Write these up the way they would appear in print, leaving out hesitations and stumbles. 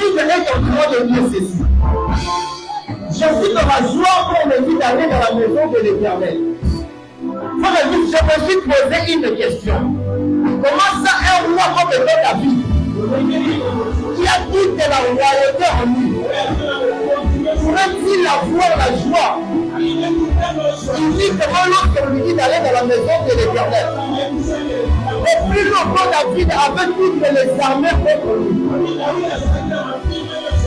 David est en train de dire ceci. Je suis dans la joie pour me dit d'aller dans la maison de l'Éternel. Je me suis posé une question. Comment ça un roi comme David, qui a toute la royauté en lui, pourrait-il avoir la joie? Il dit comment l'autre lui dit d'aller dans la maison de l'Éternel. Et plus longtemps David avait toutes les armées contre lui.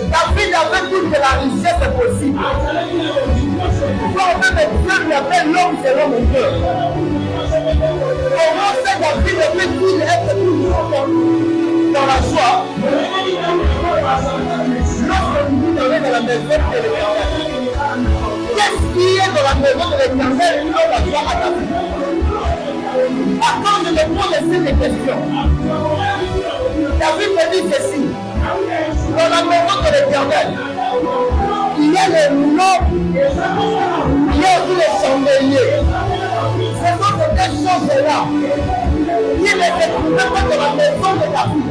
David avait toute la richesse possible. Quand même Dieu lui appelle l'homme selon mon cœur. Comment c'est David peut-il être toujours dans la joie lorsque lui dit d'aller dans la maison de l'Éternel? Qu'est-ce qui est dans la maison de l'Éternel qui donne la joie à David? Attends, je me pose cette question. David me dit ceci. Dans la maison de l'Éternel, il y a les rouleaux, il y a aussi les chandeliers. Ce sont ces deux choses-là qui ne se trouvaient pas dans la maison de David.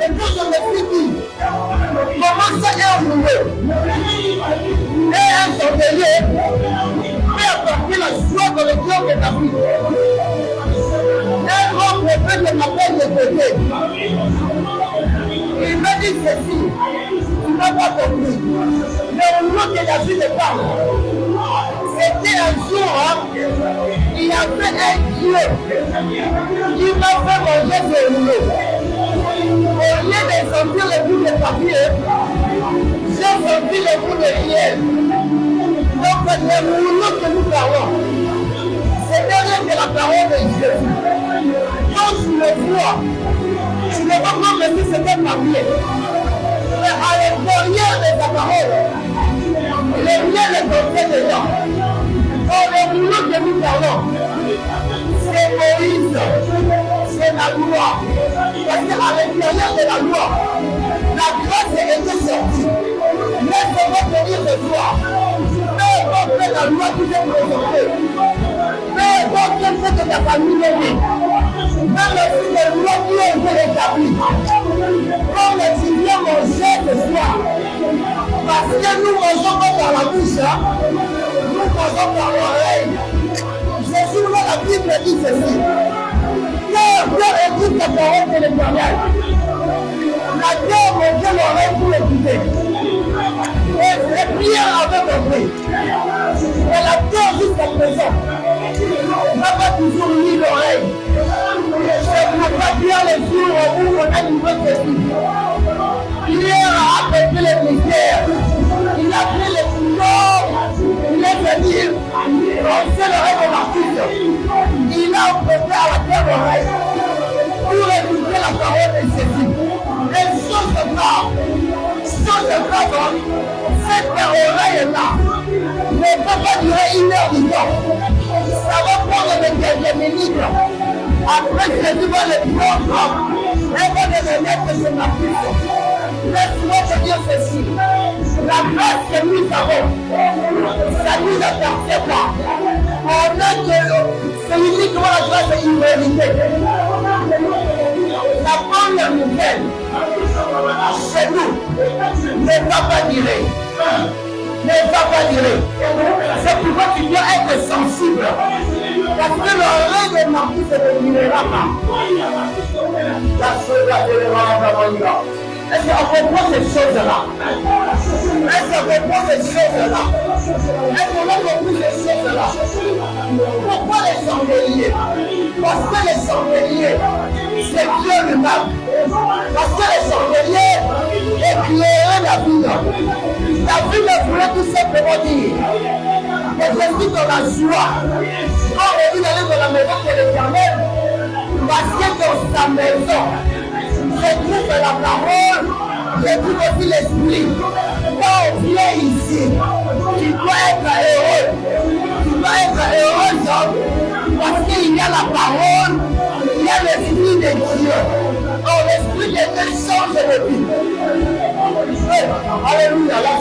Et quand je me suis dit, comment ça est un rouleau et un chandelier peut apporter la joie dans le cœur de David? Un grand prophète m'appelle de côté. Il m'a dit ceci, tu n'as pas compris. Le rouleau que David parle, c'était un jour, il y avait un Dieu qui m'a fait manger ce rouleau. Au lieu de sentir le goût de papier, j'ai senti le goût de miel. Donc le rouleau que nous parlons, c'était rien que la parole de Dieu. Quand tu le vois, tu ne vois pas comme si c'était papier. Mais à l'intérieur de ta parole, le miel est entré dedans. Or, le rouleau que nous parlons, c'est Moïse, c'est la loi. Parce qu'à l'intérieur de la loi, la grâce était sortie. Laisse-moi venir ce soir. Peu importe la loi qui t'est présentée. Peu importe quelle fait que ta famille est née. Même si les lois qui ont été établies. Quand les étudiants mangeaient ce soir, parce que nous mangeons pas par la bouche, nous mangeons par l'oreille. Jésus, la Bible dit ceci. Dieu écoute la parole de l'Éternel. La terre mangeait l'oreille pour l'écouter. Et Pierre avait compris. Et la terre jusqu'à présent n'a pas toujours mis l'oreille. C'est pour pas dire les jours où on a une bonne question. Pierre a appelé les mystères. Il a pris les couteaux. Il est venu. On sait l'oreille de l'artiste. Il a emprunté à la terre l'oreille pour écouter la parole de Jésus. Et chose de grave, cette oreille-là ne peut pas durer 1 heure du temps. Ça va prendre quelques minutes. Après, Jésus va le prendre et va le remettre sur ma puce. Laisse-moi te dire ceci. La grâce que nous avons, ça ne nous appartient pas. On a que c'est uniquement la grâce imméritée. La première nouvelle, chez nous, ne va pas durer. Ne va pas durer. C'est pourquoi tu dois être sensible. Parce que l'oreille de Marquis ne durera pas. La chose là, je vais voir la. Est-ce qu'on comprend ces choses-là? Est-ce qu'on comprend ces choses-là? Est-ce qu'on a compris ces choses-là? Pourquoi les chandeliers? Parce que les chandeliers, c'est Dieu lui-même. Parce que les chandeliers éclairaient la vie. La vie ne voulait tout simplement dire que je suis dans la joie. Quand on dit d'aller dans la maison de l'Éternel, parce que dans sa maison, je trouve la parole, je trouve aussi l'esprit. Quand on vient ici, tu dois être heureux. Tu dois être heureux, parce qu'il y a la parole, il y a l'esprit de Dieu. Oh, l'esprit de Dieu change de vie. Alléluia, la